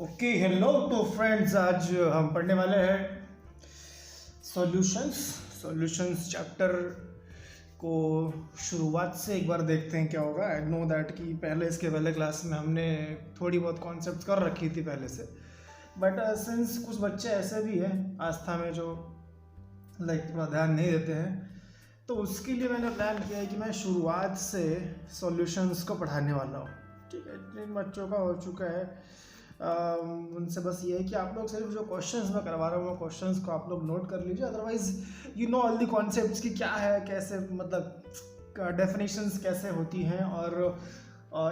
Okay hello तो friends, आज हम पढ़ने वाले हैं सॉल्यूशंस चैप्टर को। शुरुआत से एक बार देखते हैं क्या होगा। आई नो दैट कि इसके पहले क्लास में हमने थोड़ी बहुत कॉन्सेप्ट कर रखी थी पहले से, बट सिंस कुछ बच्चे ऐसे भी हैं आस्था में जो थोड़ा ध्यान नहीं देते हैं, तो उसके लिए मैंने प्लान किया है कि मैं शुरुआत से सॉल्यूशंस को पढ़ाने वाला हूँ। ठीक है, जिन बच्चों का हो चुका है उनसे बस ये है कि आप लोग सिर्फ जो क्वेश्चंस मैं करवा रहा हूँ वो क्वेश्चंस को आप लोग नोट कर लीजिए। Otherwise you know all the concepts की क्या है, कैसे मतलब डेफिनेशंस कैसे होती हैं, और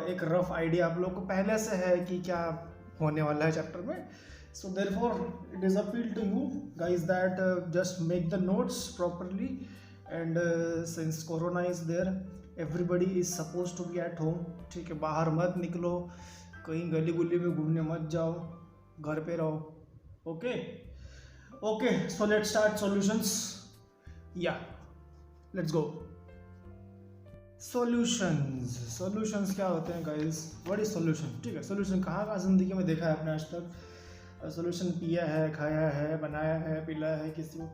एक रफ आइडिया आप लोग को पहले से है कि क्या होने वाला है चैप्टर में। So therefore it is appeal to you guys that just make the notes properly and since corona is there everybody is suppose to be at home. ठीक है, बाहर मत निकलो, कहीं गली गुली में घूमने मत जाओ, घर पे रहो। Okay so let's start solutions. या लेट्स गो। सॉल्यूशंस क्या होते हैं गाइस? What is solution? ठीक है, सॉल्यूशन कहाँ ज़िंदगी में देखा है आपने आज तक? सॉल्यूशन पिया है, खाया है, बनाया है, पिलाया है किसी को?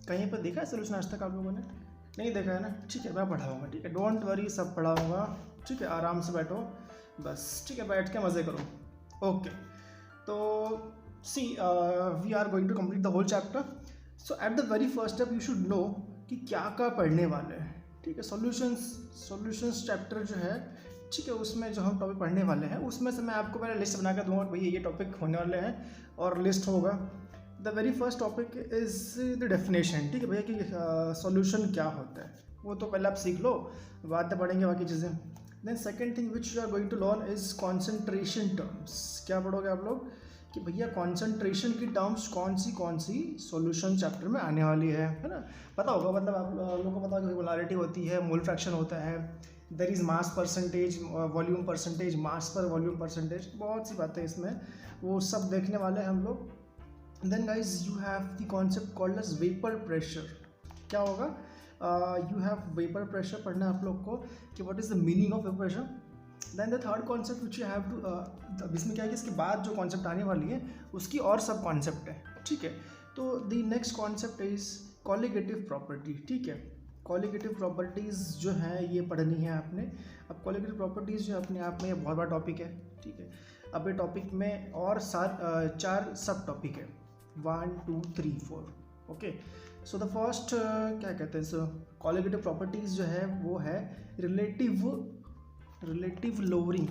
कहीं पर देखा है सॉल्यूशन आज तक आप लोगों ने? नहीं देखा है ना? ठीक है, मैं पढ़ाऊँगा। ठीक है, डोंट वरी, सब पढ़ाऊँगा। ठीक है, आराम से बैठो बस। ठीक है, बैठ के मज़े करो। ओके, तो so we are going to complete the whole chapter. So at the very first step you should know कि क्या पढ़ने वाले हैं। ठीक है, सॉल्यूशंस चैप्टर जो है, ठीक है, उसमें जो हम टॉपिक पढ़ने वाले हैं उसमें से मैं आपको पहले लिस्ट बना कर दूंगा भैया ये टॉपिक होने वाले हैं, और लिस्ट होगा। The very first topic is the definition. ठीक है भैया कि सॉल्यूशन क्या होता है, वो तो पहले आप सीख लो, बाद में पढ़ेंगे बाकी चीज़ें। Then second thing which you are going to learn is concentration terms. क्या पढ़ोगे आप लोग कि भैया कॉन्सेंट्रेशन की टर्म्स कौन सी सॉल्यूशन चैप्टर में आने वाली है ना? पता होगा, मतलब आप लोगों को पता होगा कि मोलारिटी होती है, मोल फ्रैक्शन होता है, there is mass percentage, volume percentage, mass per volume percentage, बहुत सी बातें इसमें, वो सब देखने वाले हैं हम लोग। Then guys you have the concept called as vapour pressure. क्या होगा? यू हैव वेपर प्रेशर पढ़ना है आप लोग को कि what is the meaning of vapour pressure. Then the third concept which you have to, इसमें क्या है कि इसके बाद जो कॉन्सेप्ट आने वाली है उसकी और सब कॉन्सेप्ट है। ठीक है, तो the next concept is colligative property. ठीक है, कॉलिगेटिव प्रॉपर्टीज़ जो है ये पढ़नी है आपने। अब कॉलिगेटिव प्रॉपर्टीज़ जो अपने आप में ये बहुत बड़ा टॉपिक है। ठीक है, अब ये टॉपिक में और 4 सब टॉपिक है, 1 2 3 4। ओके, सो द फर्स्ट क्या कहते हैं, सो कॉलिगेटिव प्रॉपर्टीज़ जो है वो है रिलेटिव लोअरिंग।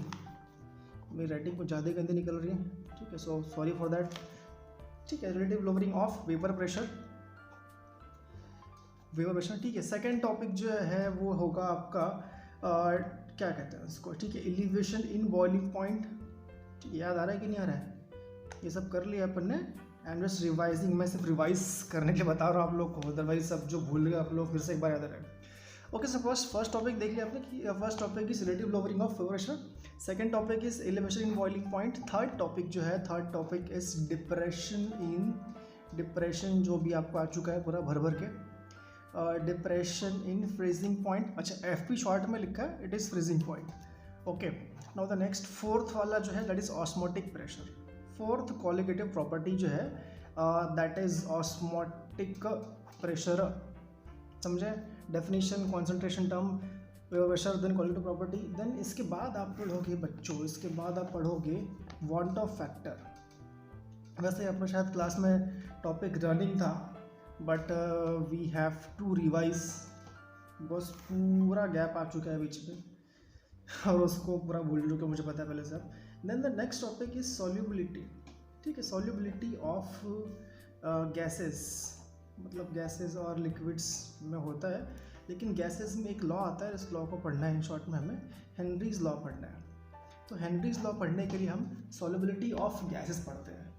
मेरी राइटिंग कुछ ज़्यादा गंदी निकल रही है। ठीक है, सो सॉरी फॉर दैट। ठीक है, relative lowering of vapour pressure. ठीक है, सेकेंड टॉपिक जो है वो होगा आपका क्या कहते हैं उसको, ठीक है, एलिवेशन इन बॉइलिंग पॉइंट। ठीक है, याद आ रहा है कि नहीं आ रहा है? ये सब कर लिया अपन ने। एंड जस्ट रिवाइजिंग, मैं सिर्फ रिवाइज करने के लिए बता रहा हूँ आप लोग को, अदरवाइज सब जो भूल गए आप लोग फिर से एक बार याद रहे। ओके, सो फर्स्ट टॉपिक देख लिया आपने कि first topic is relative lowering of vapour pressure, second topic is elevation in boiling point, third topic is depression जो भी आपको आ चुका है पूरा भर के, डिप्रेशन इन फ्रीजिंग पॉइंट। अच्छा, एफपी शॉर्ट में लिखा है, it is freezing point. Okay, now the next fourth वाला जो है that is osmotic pressure. Fourth colligative property जो है दैट इज ऑस्मोटिक प्रेशर। समझे? Definition, concentration term, vapour pressure, then colligative property. देन इसके बाद आप पढ़ोगे बच्चों, इसके बाद आप पढ़ोगे वांट ऑफ फैक्टर। वैसे अपने शायद क्लास में टॉपिक रनिंग था, but we have to revise, बस पूरा गैप आ चुका है बीच में और उसको पूरा भूल चुके, मुझे पता है पहले से। Then the next topic is solubility. ठीक है, सॉल्युबिलिटी ऑफ गैसेस, मतलब गैसेस और लिक्विड्स में होता है, लेकिन गैसेस में एक लॉ आता है, इस लॉ को पढ़ना है इन शॉर्ट में, हमें हेनरीज लॉ पढ़ना है। तो हेनरीज लॉ पढ़ने के लिए हम सॉल्युबिलिटी ऑफ गैसेस पढ़ते हैं।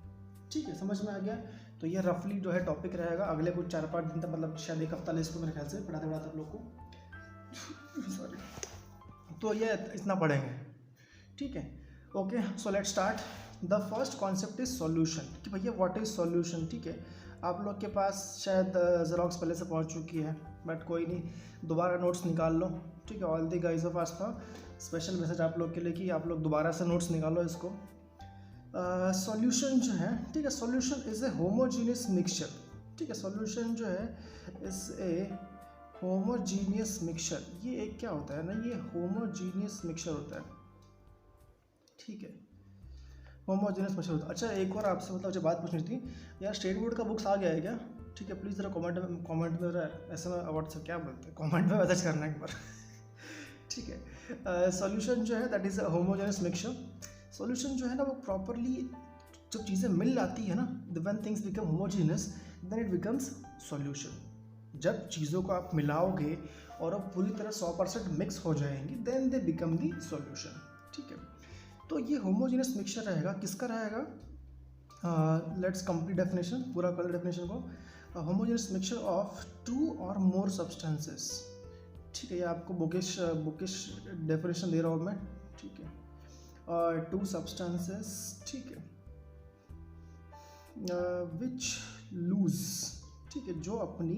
ठीक है, समझ में आ गया? तो ये रफली जो है टॉपिक रहेगा अगले कुछ 4-5 दिन तक, मतलब शायद एक हफ्ता ले इसको मेरे ख्याल से पढ़ाते आप लोग को। सॉरी, तो ये इतना पढ़ेंगे। ठीक है, okay, so let's start. The first concept is solution कि भैया व्हाट इज सॉल्यूशन। ठीक है, आप लोग के पास शायद ज़ेरॉक्स पहले से पहुंच चुकी है, बट कोई नहीं, दोबारा नोट्स निकाल लो। ठीक है, all the guys of Aastha, special message आप लोग के लिए कि आप लोग दोबारा से नोट्स निकालो इसको। सॉल्यूशन जो है, ठीक है, solution is a homogeneous mixture, ठीक है, सॉल्यूशन जो है इज़ ए होमोजीनियस मिक्सचर। ये एक क्या होता है ना, ये होमोजीनियस मिक्सचर होता है, ठीक है, होमोजीनियस मिक्सचर होता है। अच्छा, एक और आपसे मतलब मुझे बात पूछनी थी यार, स्टेट बोर्ड का बुक्स आ गया है क्या? ठीक है, प्लीज़ ज़रा कमेंट में ऐसे में व्हाट्सएप क्या बोलते हैं, कमेंट में मैसेज करना एक बार ठीक है। सॉल्यूशन जो है that is a homogeneous mixture. Solution जो है ना वो प्रॉपरली जब चीज़ें मिल जाती है ना, when things become homogeneous then it becomes solution. जब चीज़ों को आप मिलाओगे और वो पूरी तरह 100% मिक्स हो जाएंगी then they become the solution, ठीक है। तो ये होमोजेनस मिक्सचर रहेगा, किसका रहेगा? लेट्स कंप्लीट डेफिनेशन, पूरा कर डेफिनेशन को। होमोजेनस मिक्सचर ऑफ 2 और मोर सब्सटेंसेस, ठीक है, ये आपको बुकिश डेफिनेशन दे रहा हूँ मैं, ठीक है। 2 सब्सटेंसेस, ठीक है, विच लूज, ठीक है, जो अपनी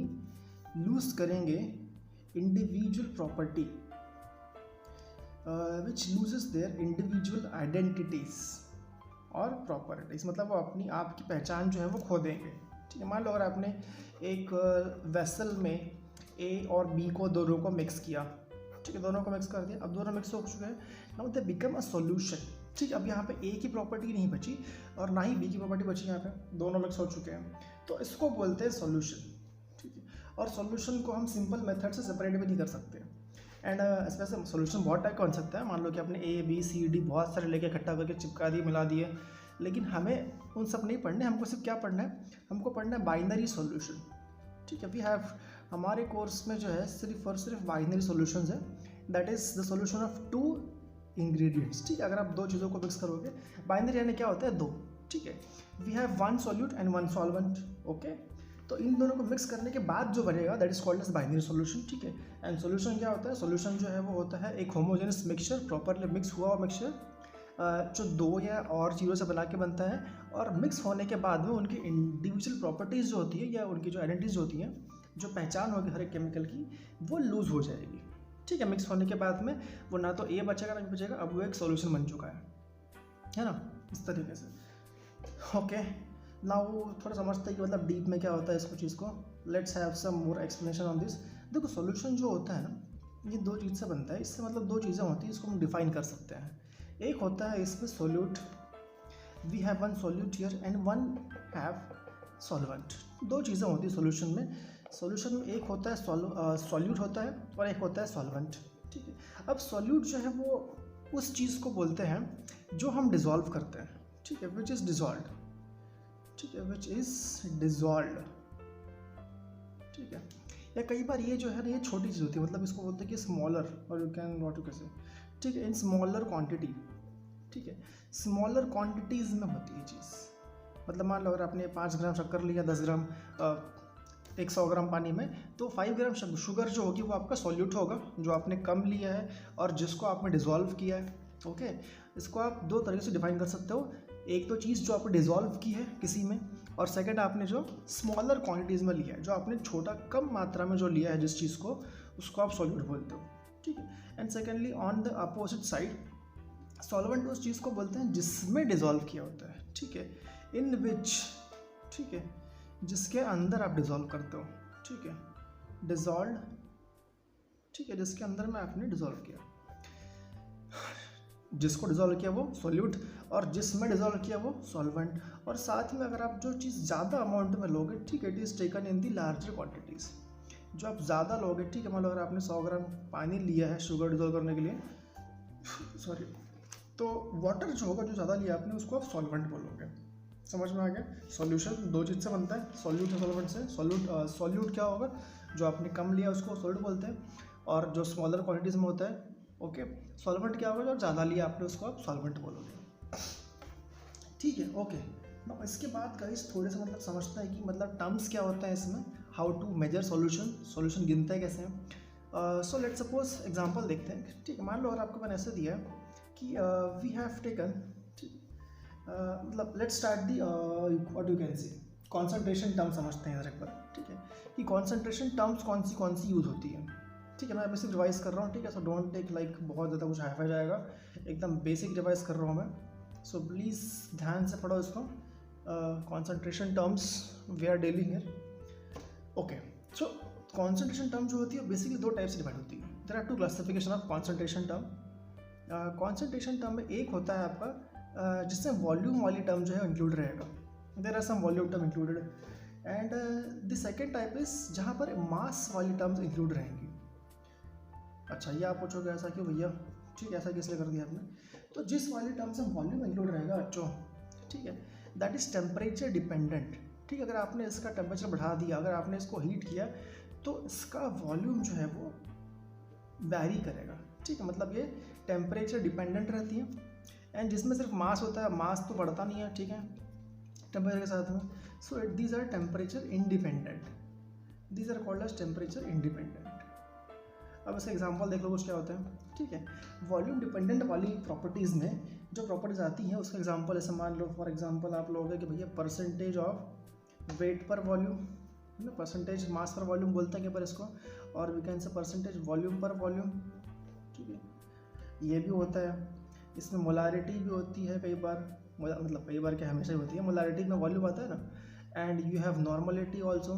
लूज करेंगे individual property, which loses their individual identities और प्रॉपर्टीज, मतलब वो अपनी आपकी पहचान जो है वो खो देंगे, ठीक है। मान लो अगर आपने एक वेसल में ए और बी को दोनों को मिक्स किया, ठीक है, दोनों को मिक्स कर दिया, अब दोनों मिक्स हो चुके हैं, now they become a solution, ठीक है। अब यहाँ पे ए की प्रॉपर्टी नहीं बची और ना ही बी की प्रॉपर्टी बची, यहाँ पे दोनों मिक्स हो चुके हैं, तो इसको बोलते हैं सॉल्यूशन, ठीक है। और सॉल्यूशन को हम सिंपल मेथड से सेपरेट भी नहीं कर सकते, एंड वैसे सॉल्यूशन बहुत टाइप का बन सकता है। मान लो कि आपने ए बी सी डी बहुत सारे लेके इकट्ठा करके चिपका दिए, मिला दिए, लेकिन हमें उन सब नहीं पढ़ने, हमको सिर्फ क्या पढ़ना है, हमको पढ़ना है बाइनरी सॉल्यूशन, ठीक है। वी हैव, हमारे कोर्स में जो है सिर्फ और सिर्फ बाइनरी सॉल्यूशंस है, that is the solution of 2 ingredients, ठीक है। अगर आप 2 चीज़ों को मिक्स करोगे, बाइनरी यानी क्या होता है, 2, ठीक है। We have 1 solute and 1 solvent, okay. तो इन दोनों को मिक्स करने के बाद जो बनेगा that is called as binary solution, ठीक है। एंड सॉल्यूशन क्या होता है? सॉल्यूशन जो है वो होता है एक होमोजेनस मिक्सचर, प्रॉपरली मिक्स हुआ हुआ मिक्सचर, जो 2 या और चीज़ों से बना के बनता है, और मिक्स होने के बाद में उनकी इंडिविजुअल प्रॉपर्टीज़ जो होती है या उनकी जो आइडेंटिटीज़ होती हैं, जो पहचान होगी हर एक केमिकल की, वो लूज़ हो जाएगी, ठीक है। मिक्स होने के बाद में वो ना तो ए बचेगा ना बी बचेगा, अब वो एक सॉल्यूशन बन चुका है ना, इस तरीके से, ओके। ना वो थोड़ा समझते हैं कि मतलब डीप में क्या होता है इसको चीज़ को। Let's have some more explanation on this. देखो सॉल्यूशन जो होता है ना, ये 2 चीज़ से बनता है, इससे मतलब 2 चीज़ें होती हैं, इसको हम डिफाइन कर सकते हैं। एक होता है इसमें solute, we have 1 solute here and 1 have solvent. 2 चीज़ें होती हैं सॉल्यूशन में। सॉल्यूशन में एक होता है सॉल्यूट होता है और एक होता है सॉल्वेंट, ठीक है। अब सॉल्यूट जो है वो उस चीज़ को बोलते हैं जो हम डिज़ोल्व करते हैं, ठीक है, विच इज़ डिज़ोल्व्ड, ठीक है, विच इज़ डिज़ोल्व्ड, ठीक है। या कई बार ये जो है ना, ये छोटी चीज़ होती है, मतलब इसको बोलते हैं कि स्मॉलर, और यू कैन नॉट, कैसे, ठीक है, इन स्मॉलर क्वांटिटी, ठीक है, स्मॉलर क्वांटिटीज़ में होती है चीज़। मतलब मान लो अगर आपने 5 ग्राम शक्कर लिया, 10 ग्राम 100 ग्राम पानी में, तो 5 ग्राम शुगर जो होगी वो आपका सॉल्यूट होगा, जो आपने कम लिया है और जिसको आपने डिज़ोल्व किया है, ओके। इसको आप 2 तरीके से डिफाइन कर सकते हो, एक तो चीज़ जो आपने डिज़ोल्व की है किसी में, और सेकंड आपने जो स्मॉलर क्वांटिटीज़ में लिया है, जो आपने छोटा कम मात्रा में जो लिया है जिस चीज़ को, उसको आप सॉल्यूट बोलते हो, ठीक है। And secondly on the opposite side, solvent उस चीज़ को बोलते हैं जिसमें डिज़ोल्व किया होता है, ठीक है, इन विच, ठीक है, जिसके अंदर आप डिज़ोल्व करते हो, ठीक है, डिज़ोल्व, ठीक है, जिसके अंदर में आपने डिज़ोल्व किया, जिसको डिज़ोल्व किया वो सॉल्यूट और जिसमें डिज़ोल्व किया वो सॉल्वेंट। और साथ में अगर आप जो चीज़ ज़्यादा अमाउंट में लोगे, ठीक है, it is taken in the larger quantities. जो आप ज़्यादा लोगे, ठीक है, मान लो अगर आपने 100 ग्राम पानी लिया है शुगर डिज़ोल्व करने के लिए, सॉरी, तो वाटर जो होगा, जो ज़्यादा लिया आपने, उसको आप सॉल्वेंट बोलोगे। समझ में आ गया? सॉल्यूशन 2 चीज़ से बनता है, सॉल्यूट और सॉल्वेंट से। सॉल्यूट क्या होगा, जो आपने कम लिया उसको सॉल्यूट बोलते हैं, और जो स्मॉलर क्वांटिटीज़ में होता है, ओके। सॉल्वेंट क्या होगा, जो ज़्यादा लिया आपने उसको आप सॉल्वेंट बोलोगे, ठीक है, ओके। ना इसके बाद गाइस थोड़े से मतलब समझते हैं कि मतलब टर्म्स क्या होता है इसमें, हाउ टू मेजर सॉल्यूशन गिनते हैं कैसे हैं। सो लेट्स सपोज एग्जांपल देखते हैं, ठीक है। मान लो अगर आपको मैंने ऐसे दिया है कि वी हैव टेकन, मतलब let's start the what you can से कॉन्सेंट्रेशन टर्म समझते हैं इधर एक बार, ठीक है, कि कॉन्सेंट्रेशन टर्म्स कौन सी यूज़ होती है, ठीक है। मैं बेसिक रिवाइज कर रहा हूँ, ठीक है, सो डोंट टेक लाइक बहुत ज़्यादा कुछ हाई फाई जाएगा, एकदम बेसिक रिवाइज कर रहा हूँ मैं, सो प्लीज़ ध्यान से पढ़ो इसको, concentration terms we are dealing here. Okay, so concentration term जो होती है बेसिकली दो टाइप से डिवाइड होती है। There are two classification of concentration term. Concentration term में एक होता है आपका जिसमें वॉल्यूम वाली टर्म जो है इंक्लूड रहेगा, there are some volume term included. And the second type is जहाँ पर मास वाली टर्म्स इंक्लूड रहेंगी। अच्छा, ये आप पूछोगे ऐसा क्यों भैया, ठीक है, ऐसा किस लिए कर दिया आपने? तो जिस वाली टर्म्स में वॉल्यूम इंक्लूड रहेगा बच्चों, ठीक है, दैट इज टेम्परेचर डिपेंडेंट। ठीक है, अगर आपने इसका टेम्परेचर बढ़ा दिया, अगर आपने इसको हीट किया, तो इसका वॉल्यूम जो है वो वैरी करेगा। ठीक है, मतलब ये टेम्परेचर डिपेंडेंट रहती है। एंड जिसमें सिर्फ मास होता है, मास तो बढ़ता नहीं है, ठीक है, टेम्परेचर के साथ में। So it these are temperature independent, these are called as temperature independent. अब इसका एग्जांपल देख लो कुछ क्या होता है। ठीक है, वॉल्यूम डिपेंडेंट वाली प्रॉपर्टीज़ में जो प्रॉपर्टीज आती हैं उसका एग्जांपल ऐसे मान लो, फॉर एग्जांपल आप लोगे कि भैया percentage of weight per volume, है ना, परसेंटेज मास पर वॉल्यूम बोलते हैं क्या पर इसको, और we can say percentage volume per volume. ठीक है, ये भी होता है। इसमें मोलारिटी भी होती है कई बार, मतलब कई बार क्या हमेशा ही होती है, मोलारिटी में वॉल्यूम आता है ना। And you have normality also.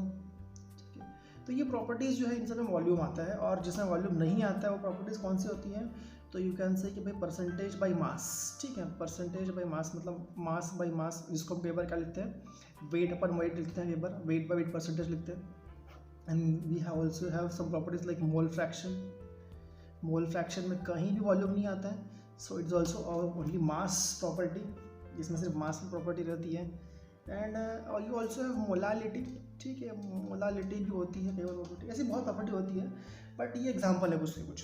ठीक है, तो ये प्रॉपर्टीज़ जो है इन सब में वॉल्यूम आता है, और जिसमें वॉल्यूम नहीं आता है वो प्रॉपर्टीज़ कौन सी होती हैं? तो यू कैन से कि भाई परसेंटेज बाई मास। ठीक है, परसेंटेज बाई मास मतलब मास बाई मास, जिसको हम पेपर क्या लिखते हैं, वेट अपन वेट लिखते हैं, paper weight by weight percentage लिखते हैं। And we have also have some properties like mole fraction. Mole fraction में कहीं भी वॉल्यूम नहीं आता है, so it's also only mass property, जिसमें सिर्फ मास की प्रॉपर्टी रहती है। And you also have molality. ठीक है, मोलालिटी भी होती है, फेवर प्रॉपर्टी, ऐसी बहुत प्रॉपर्टी होती है, बट ये एग्जांपल है कुछ के कुछ।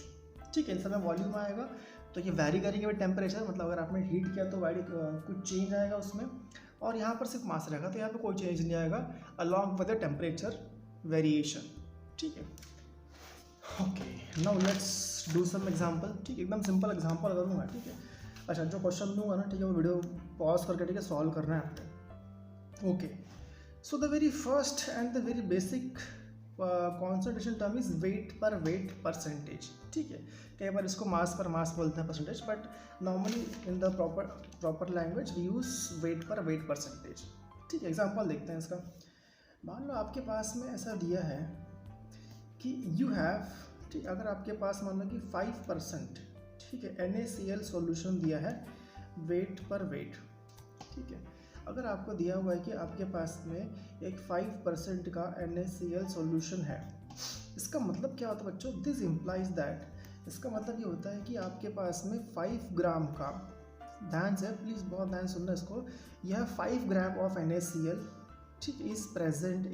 ठीक है, इन सब में वॉल्यूम आएगा तो ये वैरी करेंगे विद टेम्परेचर, मतलब अगर आपने हीट किया तो वैरी कुछ चेंज आएगा उसमें, और यहाँ पर सिर्फ मास रहेगा तो यहाँ पे कोई चेंज नहीं आएगा along with the temperature variation. ठीक है, okay, now let's do some example. ठीक है, एकदम सिंपल एग्जांपल करूँगा। ठीक है, अच्छा, जो क्वेश्चन दूंगा ना, ठीक है, वो वीडियो पॉज करके, ठीक है, सॉल्व करना है आपको। Okay, so the very first and the very basic concentration term is weight per weight percentage. ठीक है, कई बार इसको मास पर मास बोलते हैं percentage, but normally in the proper language we use weight per weight percentage. ठीक है, एग्जांपल देखते हैं इसका। मान लो आपके पास में ऐसा दिया है कि यू हैव, ठीक, अगर आपके पास मान लो कि 5%, ठीक है, NaCl सॉल्यूशन दिया है वेट पर वेट। ठीक है, अगर आपको दिया हुआ है कि आपके पास में एक 5% का NaCl सॉल्यूशन है, इसका मतलब क्या होता है बच्चों? दिस इम्प्लाइज दैट, इसका मतलब ये होता है कि आपके पास में 5 ग्राम का, ध्यान से प्लीज़ बहुत ध्यान सुनना इसको, यह 5 ग्राम ऑफ NaCl, ठीक, is present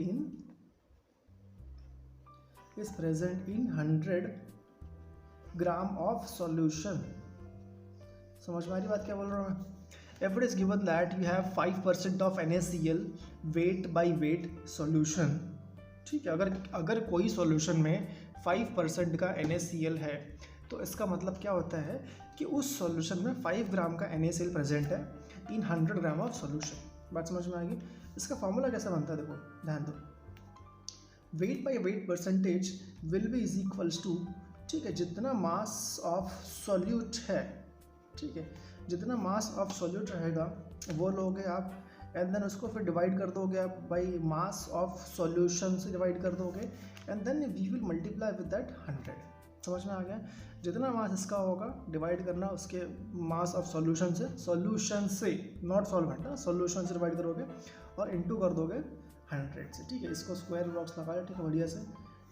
in 100 gram of solution. समझ में आ रही बात क्या बोल रहा हूँ मैं? If it is given that you have 5% of NaCl weight by weight solution, ठीक है, अगर कोई सॉल्यूशन में 5% का NaCl है, तो इसका मतलब क्या होता है कि उस सॉल्यूशन में 5 ग्राम का NaCl प्रेजेंट है इन 100 ग्राम ऑफ सॉल्यूशन। बात समझ में आ गई? इसका फॉर्मूला कैसे बनता है, देखो ध्यान दो। Weight by weight percentage will be is equals to, ठीक है, जितना मास ऑफ सॉल्यूट है, ठीक है, जितना मास ऑफ सॉल्यूट रहेगा वो लोगे आप, एंड देन उसको फिर डिवाइड कर दोगे आप बाई मास ऑफ सॉल्यूशन से डिवाइड कर दोगे, and then we will multiply with that 100। समझ में आ गया? जितना मास इसका होगा डिवाइड करना उसके मास ऑफ सॉल्यूशन से, नॉट सॉल्वेंट, सॉल्यूशन से डिवाइड करोगे और इनटू कर दोगे 100 से। ठीक है, इसको स्क्वायर बॉक्स लगा लो, ठीक है, बढ़िया से,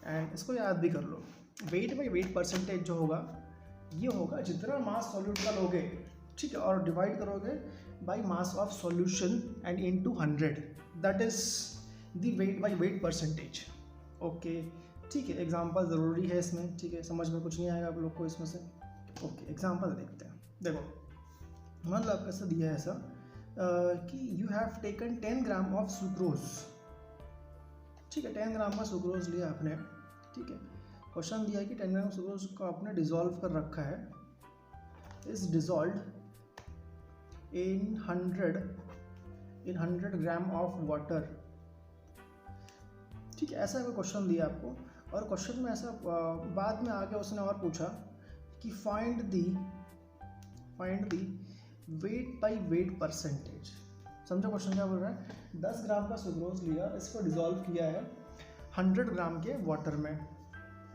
एंड इसको याद भी कर लो। वेट बाई वेट परसेंटेज जो होगा ये होगा जितना मास सॉल्यूट का लोगे, ठीक है, और डिवाइड करोगे by mass of solution and into 100, that is the weight by weight percentage. Okay, ठीक है, एग्जांपल ज़रूरी है इसमें, ठीक है, समझ में कुछ नहीं आएगा आप लोग को इसमें से। ओके, एग्जांपल देखते हैं। देखो, मान लो आपको ऐसा दिया है ऐसा कि you have taken 10 gram of sucrose. ठीक है, 10 ग्राम का सुक्रोज लिया आपने। ठीक है, क्वेश्चन दिया है कि 10 ग्राम सुक्रोज को आपने डिज़ोल्व कर रखा है, is dissolve in 100 gram of water. ठीक है, ऐसा कोई क्वेश्चन दिया आपको, और क्वेश्चन में ऐसा बाद में आगे उसने और पूछा कि find the weight by weight percentage. समझो क्वेश्चन क्या बोल रहा है, 10 ग्राम का सुक्रोज लिया, इसको डिजोल्व किया है 100 ग्राम के वाटर में,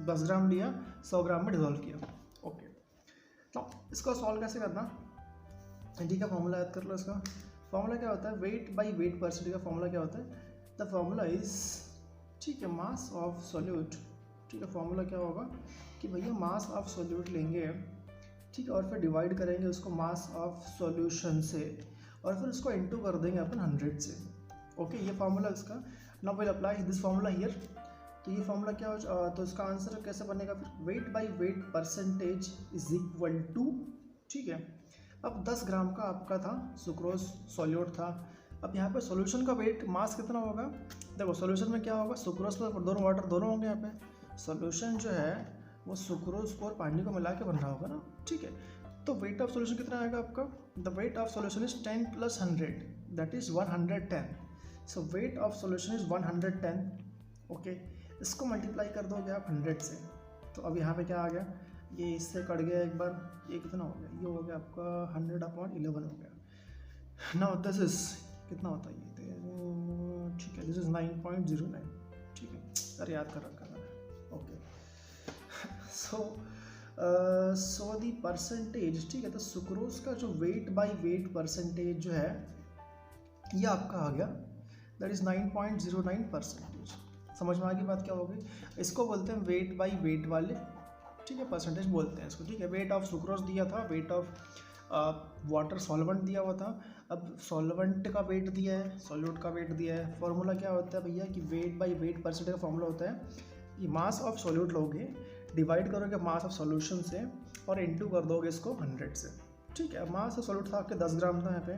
10 ग्राम लिया 100 ग्राम में डिजोल्व किया। ओके, तो इसको सॉल्व कैसे करना, ठीक है, फॉर्मूला याद कर लो। इसका फॉर्मूला क्या होता है, वेट बाई वेट परसेंटेज का फॉर्मूला क्या होता है, द फॉर्मूला इज, ठीक है, मास ऑफ सॉल्यूट। ठीक है, फॉर्मूला क्या होगा कि भैया मास ऑफ सॉल्यूट लेंगे, ठीक है, और फिर डिवाइड करेंगे उसको मास ऑफ सॉल्यूशन से, और फिर उसको इनटू कर देंगे अपन 100 से। ओके, ये फार्मूला इसका। Now will apply this formula here. तो ये फार्मूला क्या हो, तो इसका आंसर कैसे बनेगा फिर, weight by weight percentage is equal to, ठीक है, अब 10 ग्राम का आपका था सुक्रोज सॉल्यूट था, अब यहाँ पे सॉल्यूशन का वेट मास कितना होगा, देखो सॉल्यूशन में क्या होगा, सुक्रोज पर दोनों वाटर दोनों होंगे, यहाँ पे सॉल्यूशन जो है वो सुक्रोज को और पानी को मिला के बन रहा होगा ना, ठीक है। तो वेट ऑफ सॉल्यूशन कितना आएगा आपका, the wait of solution is 10 + 100 that is 110। So wait of solution is 110। Okay, इसको मल्टीप्लाई कर दोगे आप 100 से, तो अब यहाँ पे क्या आ गया, ये इससे कट गया एक बार, ये कितना हो गया, ये हो गया आपका 100/11 हो गया। नाउ दिस इज कितना होता है ये, ठीक है, दिस इज 9.09, ठीक है, अरे याद कर रखा है। ओके, सो दी परसेंटेज, ठीक है, तो सुक्रोज का जो वेट बाई वेट परसेंटेज जो है ये आपका आ गया, दैट इज 9.09%। समझ में आ गई बात क्या होगी, इसको बोलते हैं वेट बाई वेट वाले, ठीक है, परसेंटेज बोलते हैं इसको, ठीक है। वेट ऑफ सुक्रोज दिया था, वेट ऑफ वाटर सॉल्वेंट दिया हुआ था, अब सॉल्वेंट का वेट दिया है, सॉल्यूट का वेट दिया है। फॉर्मूला क्या होता है भैया कि वेट बाई वेट परसेंटेज का फॉर्मूला होता है कि मास ऑफ सॉल्यूट लोगे, डिवाइड करोगे मास ऑफ सॉल्यूशन से और इनटू कर दोगे इसको 100 से, ठीक है। मास ऑफ सॉल्यूट था आपके 10 ग्राम था यहाँ पे,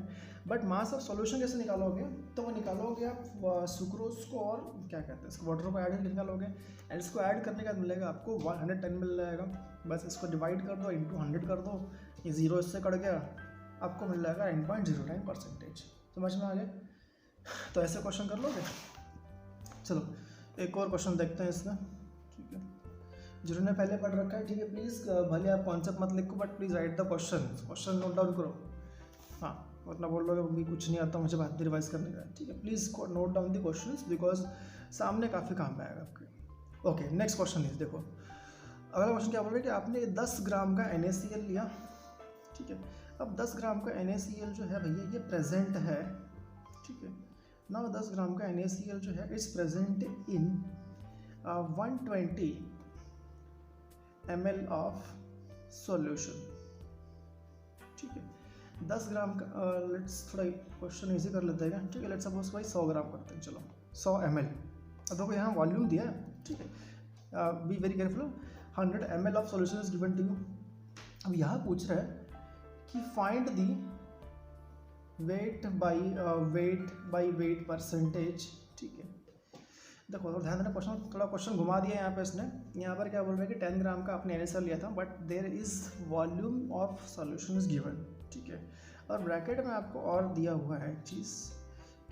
बट मास ऑफ सॉल्यूशन कैसे निकालोगे, तो वो निकालोगे आप सुक्रोज को और क्या कहते हैं इसको वाटर को ऐड करके निकालोगे, एंड इसको ऐड करने के बाद मिलेगा आपको 110 मिल जाएगा। बस इसको डिवाइड कर दो, इंटू 100 कर दो, ये 0 इससे कट गया, आपको मिल जाएगा 9.09%। समझ में आ गया, तो ऐसे क्वेश्चन कर लोगे। चलो एक और क्वेश्चन देखते हैं इसमें, ठीक है, जिन्होंने पहले पढ़ रखा है, ठीक है, प्लीज़ भले आप कॉन्सेप्ट मत लिखो but please write the question note down करो। हाँ, वरना बोल रहे हो कुछ नहीं आता मुझे, बाद में रिवाइज करने का, ठीक है। Please note down the questions because सामने काफ़ी काम में आएगा आपके। ओके, नेक्स्ट क्वेश्चन इज, देखो अगला क्वेश्चन क्या बोल रहे हैं कि आपने 10 ग्राम का NaCl लिया, ठीक है। अब 10 ग्राम का NaCl जो है भैया ये प्रेजेंट है, ठीक है। नाउ 10 ग्राम का NaCl जो है it's present in 120 ml of solution, ठीक है। 10 ग्राम का लेट्स थोड़ा क्वेश्चन इजी कर लेते हैं, ठीक है। लेट्स सपोज भाई 100 ग्राम करते हैं, चलो 100 ml। अब देखो यहाँ वॉल्यूम दिया है, ठीक है, be very careful, 100 ml of solution is given to you. अब यहाँ पूछ रहा है कि find the weight by weight percentage, ठीक है। देखो तो ध्यान देना, क्वेश्चन थोड़ा क्वेश्चन घुमा दिया यहाँ पे इसने। यहाँ पर क्या बोल रहे हैं कि 10 ग्राम का आपने NaCl लिया था, but there is volume of solution is given, ठीक है। और ब्रैकेट में आपको और दिया हुआ है एक चीज़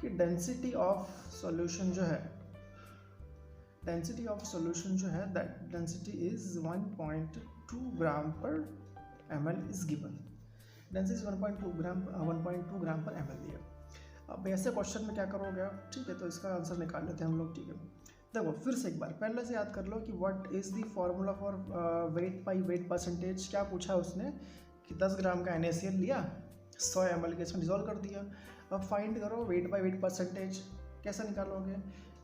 कि डेंसिटी ऑफ सॉल्यूशन जो है, डेंसिटी ऑफ सॉल्यूशन जो है that density is 1.2 gram per ml is given. Density 1.2 gram per ml दिया। अब ऐसे क्वेश्चन में क्या करोगे आप, ठीक है, तो इसका आंसर निकाल लेते हैं हम लोग, ठीक है। देखो फिर से एक बार पहले से याद कर लो कि what is the formula for wait by weight percentage. क्या पूछा उसने कि 10 ग्राम का NaCl लिया, 100 ml के इसमें डिजोल्व कर दिया। अब फाइंड करो वेट बाई वेट परसेंटेज, कैसे निकालोगे,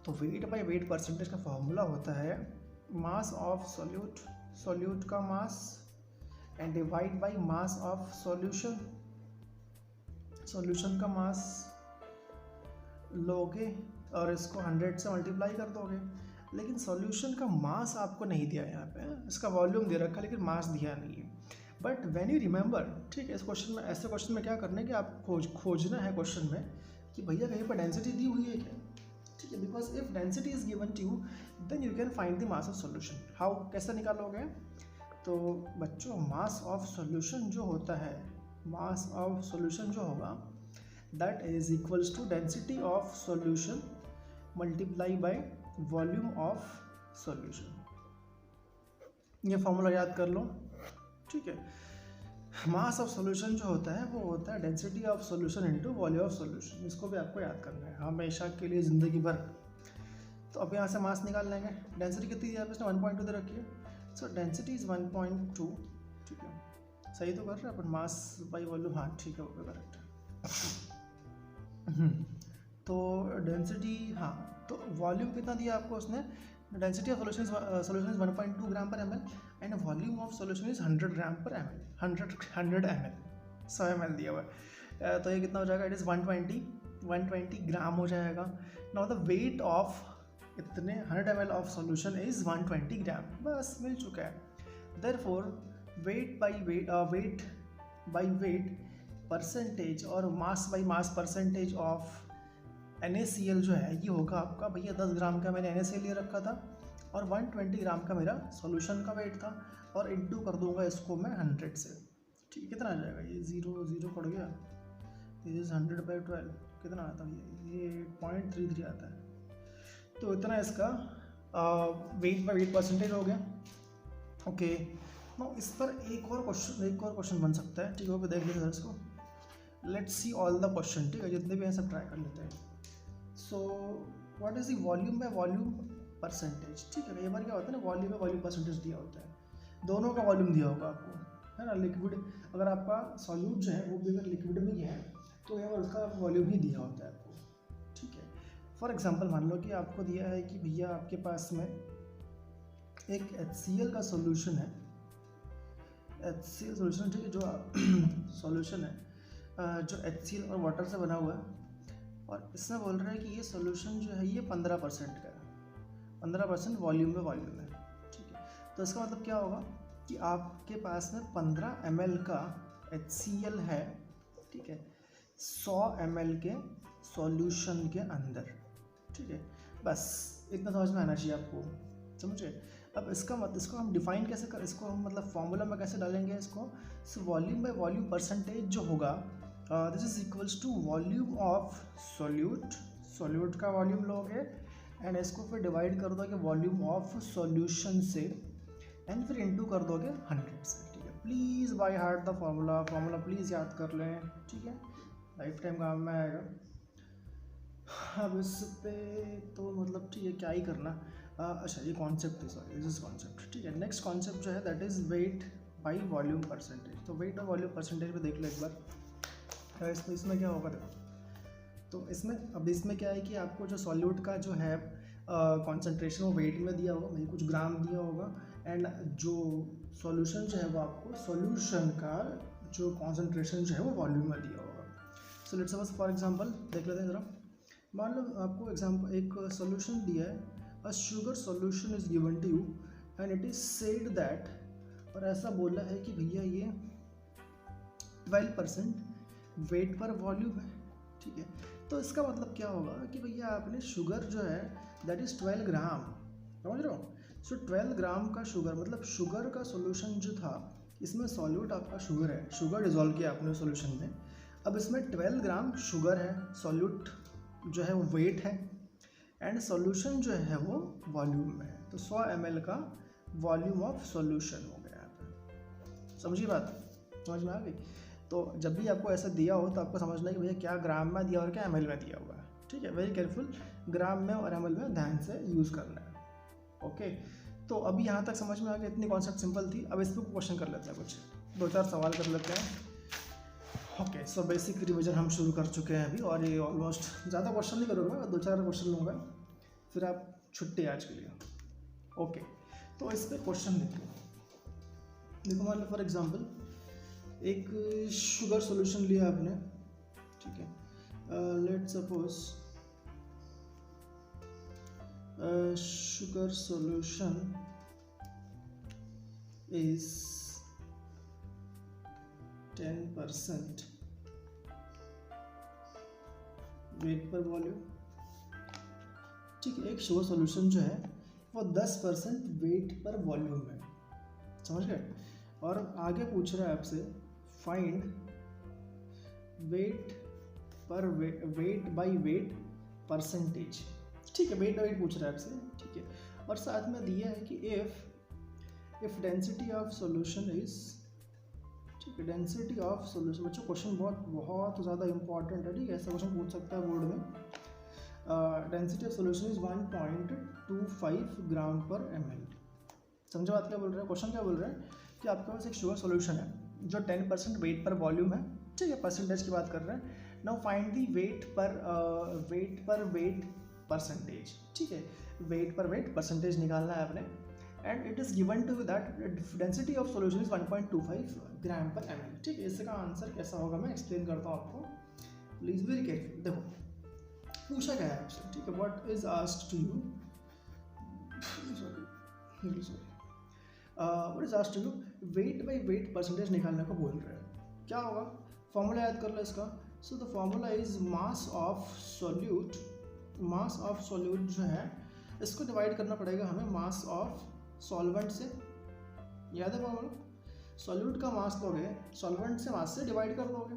तो वेट बाई वेट परसेंटेज का फॉर्मूला होता है मास ऑफ सॉल्यूट का mass and divide by mass of solution का मास लोगे और इसको 100 से मल्टीप्लाई कर दोगे। लेकिन सॉल्यूशन का मास आपको नहीं दिया यहाँ पे, इसका वॉल्यूम दे रखा है लेकिन मास दिया नहीं है। बट व्हेन यू रिमेंबर, ठीक है, इस क्वेश्चन में, ऐसे क्वेश्चन में क्या करना है कि आप खोजना है क्वेश्चन में कि भैया कहीं पर डेंसिटी दी हुई है क्या, ठीक है। Because if density is given to you then you can find the mass of solution. How, कैसे निकालोगे, तो बच्चों मास ऑफ सॉल्यूशन जो होता है, मास ऑफ सॉल्यूशन जो होगा that is equals to density of solution multiply by volume of solution. ये फॉर्मूला याद कर लो, ठीक है। मास ऑफ सॉल्यूशन जो होता है वो होता है density of solution into volume of solution. इसको भी आपको याद करना है हमेशा के लिए ज़िंदगी भर। तो अब यहाँ से मास निकाल लेंगे। डेंसिटी कितनी दिया है इसने 1.2 दे रखी है। सो डेंसिटी इज़ 1.2। ठीक है, सही तो कर रहे हैं अपन, मास बाई वॉल्यूम। हाँ ठीक है, वो करेक्ट है। तो डेंसिटी, हाँ तो वॉल्यूम कितना दिया आपको उसने, density of solution is 1.2 gram per ml and volume of solution is 100 gram per ml। 100 ml, 100 ml दिया हुआ है। तो ये कितना हो जाएगा, इट इज़ 120 ग्राम हो जाएगा। नाउ द वेट ऑफ इतने 100 ml of solution is 120 gram, बस मिल चुका है। Therefore weight by weight percentage और mass by mass percentage of NaCl जो है ये होगा आपका भैया 10 ग्राम का मैंने NaCl ले रखा था और 120 ग्राम का मेरा सॉल्यूशन का वेट था, और इंटू कर दूंगा इसको मैं 100 से। ठीक है, कितना आ जाएगा, ये 0 कट गया, ये 100/12 कितना आता है, ये 0.33 आता है। तो इतना इसका वेट बाई वेट परसेंटेज हो गया। ओके, नो इस पर एक और क्वेश्चन बन सकता है। ठीक है, देख लेते हैं इसको। Let's see all the question. ठीक है, जितने भी हैं सब ट्राई कर लेते हैं। So what is the volume by volume percentage. ठीक है, कई बार क्या होता है ना, वॉल्यूम बाय वॉल्यूम परसेंटेज दिया होता है, दोनों का वॉल्यूम दिया होगा आपको, है ना। लिक्विड अगर आपका सॉल्यूट जो है वो भी अगर लिक्विड में ही है तो यहाँ पर उसका वॉल्यूम ही दिया होता है आपको। ठीक है, फॉर एग्जांपल मान लो कि आपको दिया है कि भैया आपके पास में एक HCl का सॉल्यूशन है, HCl सॉल्यूशन। ठीक है, जो सॉल्यूशन है जो HCl और वाटर से बना हुआ है, और इसमें बोल रहा है कि ये सॉल्यूशन जो है ये 15% का है, 15% वॉल्यूम में वॉल्यूम है। ठीक है, तो इसका मतलब क्या होगा कि आपके पास में 15 ml का HCl है, ठीक है, 100 ml के सॉल्यूशन के अंदर। ठीक है, बस इतना समझ में आना चाहिए आपको, समझे। अब इसको हम डिफाइन कैसे कर, इसको हम मतलब फॉर्मूला में कैसे डालेंगे इसको। So volume by volume percentage जो होगा this is equals to volume of solute का वॉल्यूम लोगे एंड इसको फिर डिवाइड कर दोगे वॉल्यूम ऑफ सॉल्यूशन से एंड फिर इनटू कर दोगे 100 से। ठीक है, please by heart the formula please याद कर लें। ठीक है, लाइफ टाइम काम में आएगा। अब इस पे तो मतलब ठीक है क्या ही करना। अच्छा ये कॉन्सेप्ट है, सॉरी दिस इज कॉन्सेप्ट। ठीक है, नेक्स्ट कॉन्सेप्ट जो है that is weight by volume percentage. तो वेट और वॉल्यूम परसेंटेज पे देख लो एक बार। इसमें क्या होगा देखो, तो इसमें क्या है कि आपको जो सॉल्यूट का जो है कॉन्सेंट्रेशन वो वेट में दिया होगा, वही कुछ ग्राम दिया होगा, एंड जो सॉल्यूशन जो है वो आपको सॉल्यूशन का जो कॉन्सेंट्रेशन जो है वो वॉल्यूम में दिया होगा। So let's suppose for example देख लेते हैं ज़रा। मान लो आपको एग्जांपल एक सॉल्यूशन दिया है, a sugar solution is given to you and it is said that, और ऐसा बोला है कि भैया ये 12% वेट पर वॉल्यूम है। ठीक है, तो इसका मतलब क्या होगा कि भैया आपने शुगर जो है दैट इज़ 12 ग्राम, समझ रहे हो। सो 12 ग्राम का शुगर, मतलब शुगर का सॉल्यूशन जो था, इसमें सॉल्यूट आपका शुगर है, शुगर डिजोल्व किया आपने सॉल्यूशन में। अब इसमें 12 ग्राम शुगर है, सॉल्यूट जो है वो वेट है, एंड सॉल्यूशन जो है वो वॉल्यूम में है। तो 100 ml का वॉल्यूम ऑफ सॉल्यूशन हो गया यहाँ पे। समझिए बात, समझ में आ गई। तो जब भी आपको ऐसा दिया हो तो आपको समझना है कि भैया क्या ग्राम में दिया और क्या ml में दिया हुआ है। ठीक है, वेरी केयरफुल, ग्राम में और ml में ध्यान से यूज़ करना है। ओके, तो अभी यहाँ तक समझ में आ गया, इतनी कॉन्सेप्ट सिंपल थी। अब इस पर क्वेश्चन कर लेते हैं, कुछ 2-4 सवाल कर लेते हैं। ओके, सो बेसिक रिविजन हम शुरू कर चुके हैं अभी, और ये ऑलमोस्ट ज़्यादा क्वेश्चन नहीं करूँगा, 2-4 क्वेश्चन लूँगा, फिर आप छुट्टी आज के लिए। ओके, तो इस पर क्वेश्चन देखो मान लो फॉर एग्जांपल एक शुगर सॉल्यूशन लिया आपने। ठीक है, let's suppose sugar solution is 10% weight per volume. ठीक है, एक शुगर सॉल्यूशन जो है वो 10% वेट पर वॉल्यूम है, समझ गए। और आगे पूछ रहा है आपसे find wait by weight percentage. ठीक है, वेट बाई वेट पूछ रहा है आपसे। ठीक है, और साथ में दिया है कि if density of solution is, ठीक है, डेंसिटी ऑफ सोल्यूशन। बच्चों क्वेश्चन बहुत ज़्यादा इंपॉर्टेंट है, ठीक है, ऐसा क्वेश्चन पूछ सकता है बोर्ड में। Density of solution is 1.25 gram per ml। समझो बात क्या बोल रहे हैं, क्वेश्चन क्या बोल रहे हैं कि आपके पास एक शुगर सोल्यूशन है जो 10% वेट पर वॉल्यूम है, ठीक है, परसेंटेज की बात कर रहे हैं। Now find the weight per weight percentage, ठीक है, वेट पर वेट परसेंटेज निकालना है आपने। And it is given to that density of solution is 1.25 gram per ml, ठीक है। इसका आंसर कैसा होगा मैं एक्सप्लेन करता हूँ आपको, प्लीज वेरी केयरफुल। देखो पूछा गया है आपसे, ठीक है, what is asked to you, sorry what is asked to you, weight by weight percentage निकालने को बोल रहे हैं। क्या होगा, फॉर्मूला याद कर लो इसका। So the formula is mass of solute, mass of solute जो है इसको डिवाइड करना पड़ेगा हमें मास ऑफ सॉल्वेंट से, याद है फॉर्मूला, सॉल्यूट का मास लोगे सॉल्वेंट से मास से डिवाइड कर दोगे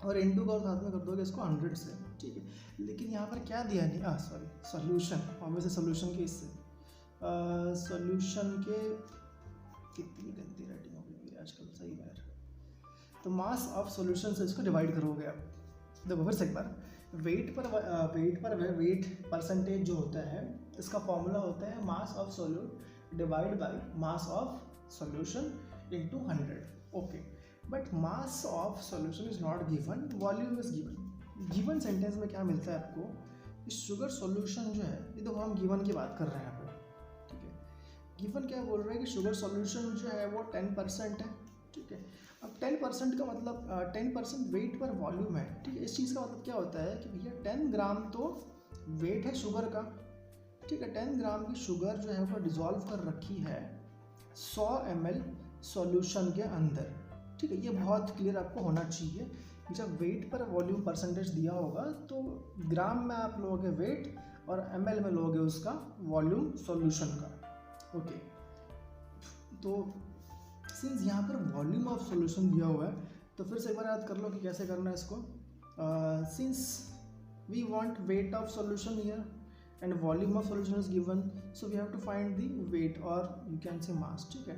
और इनटू का साथ में कर दोगे इसको 100 से, ठीक है। लेकिन यहाँ पर क्या दिया नहीं, सॉरी सॉल्यूशन, ऑब्वियसली सॉल्यूशन के इससे सॉल्यूशन के कितनी गंदी राइटिंग हो गई आजकल, सही में यार। तो मास ऑफ सॉल्यूशन से इसको डिवाइड करोगे आप। देखो फिर से एक बार, वेट पर वेट परसेंटेज जो होता है इसका फॉर्मूला होता है mass of solute divide by mass of solution into 100, okay. But mass of solution is not given, volume is given. Given sentence में क्या मिलता है आपको, इस शुगर सॉल्यूशन जो है, ये देखो हम गिवन की बात कर रहे हैं यहाँ पे, ठीक है। गिवन क्या बोल रहे हैं कि शुगर सॉल्यूशन जो है वो 10% है, ठीक है। अब 10% का मतलब 10% वेट पर वॉल्यूम है, ठीक है। इस चीज़ का मतलब क्या होता है कि भैया 10 ग्राम तो वेट है शुगर का, ठीक है। 10 ग्राम की शुगर जो है वो डिज़ोल्व कर रखी है 100 ml सॉल्यूशन के अंदर, ठीक है। ये बहुत क्लियर आपको होना चाहिए कि जब वेट पर वॉल्यूम परसेंटेज दिया होगा तो ग्राम में आप लोगे वेट और ml में लोगे उसका वॉल्यूम सॉल्यूशन का, ओके। तो सिंस यहाँ पर वॉल्यूम ऑफ सॉल्यूशन दिया हुआ है तो फिर से एक बार याद कर लो कि कैसे करना है इसको। Since we want weight of solution here and volume of solution is given, so we have to find the weight और यू कैन से मास, ठीक है।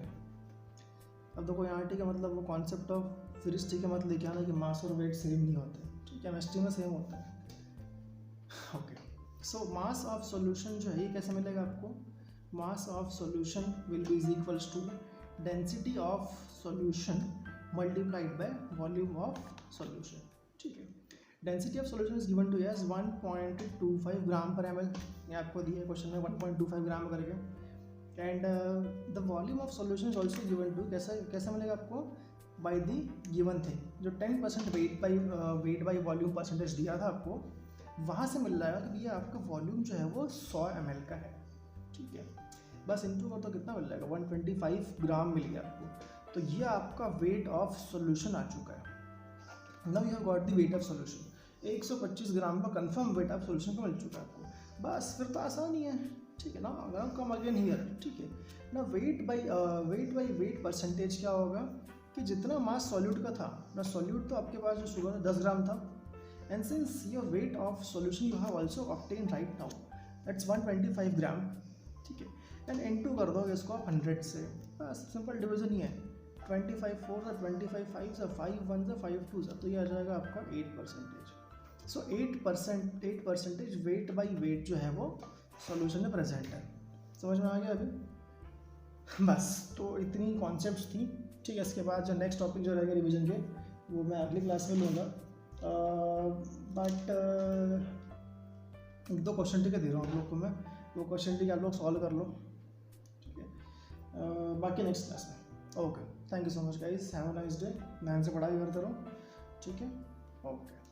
अब देखो यहाँ ठीक है, मतलब वो कॉन्सेप्ट ऑफ फिर ठीक है, मतलब लेके आना कि मास और वेट सेम नहीं होते, ठीक है, केमिस्ट्री में सेम होता है, okay. So mass of solution जो है ये कैसे मिलेगा आपको, mass of solution will be is equals to density of solution multiplied by volume of solution, ठीक है। Density of solution is given to as 1.25 gram per ml, ये आपको दिया है क्वेश्चन में 1.25 ग्राम करके। And the volume of solution is also given to, कैसा मिलेगा आपको, बाय द गिवन थिंग, जो 10% वेट बाई वॉल्यूम परसेंटेज दिया था आपको, वहाँ से मिल रहा है कि भैया आपका वॉल्यूम जो है वो 100 ml का है, ठीक है। बस इनटू कर तो कितना मिल जाएगा, 125 ग्राम मिल गया आपको। तो ये आपका वेट ऑफ सॉल्यूशन आ चुका है। Now you have got the wait of solution, 125 ग्राम का कंफर्म वेट ऑफ सॉल्यूशन का मिल चुका है आपको। बस फिर तो आसान ही है, ठीक है ना। अगर कम अगेन हियर, ठीक है ना। वेट बाई वेट परसेंटेज क्या होगा कि जितना मास सॉल्यूट का था ना, सॉल्यूट तो आपके पास जो शुगर 10 ग्राम था, and since your weight of solution you have also obtain right now that's 125 ग्राम, ठीक है। एंड इनटू कर दोगे इसको आप 100 से, बस सिंपल डिवीजन ही है। 25 4 से 25 5 से 5 1 से 5 2 से, तो ये आ जाएगा आपका 8%। सो 8% वेट बाई वेट जो है वो सॉल्यूशन में प्रेजेंट है। समझ में आ गया अभी, बस तो इतनी कॉन्सेप्ट्स थी, ठीक है। इसके बाद जो नेक्स्ट टॉपिक जो रहेगा रिवीजन के वो मैं अगली क्लास में लूँगा, बट 2 क्वेश्चन ठीक है दे रहा हूँ आप लोग को मैं, वो क्वेश्चन ठीक है आप लोग सॉल्व कर लो, ठीक है। बाकी नेक्स्ट क्लास में, okay. Thank you so much guys, have a nice day. ध्यान से पढ़ाई करते रहो, ठीक है, ओके।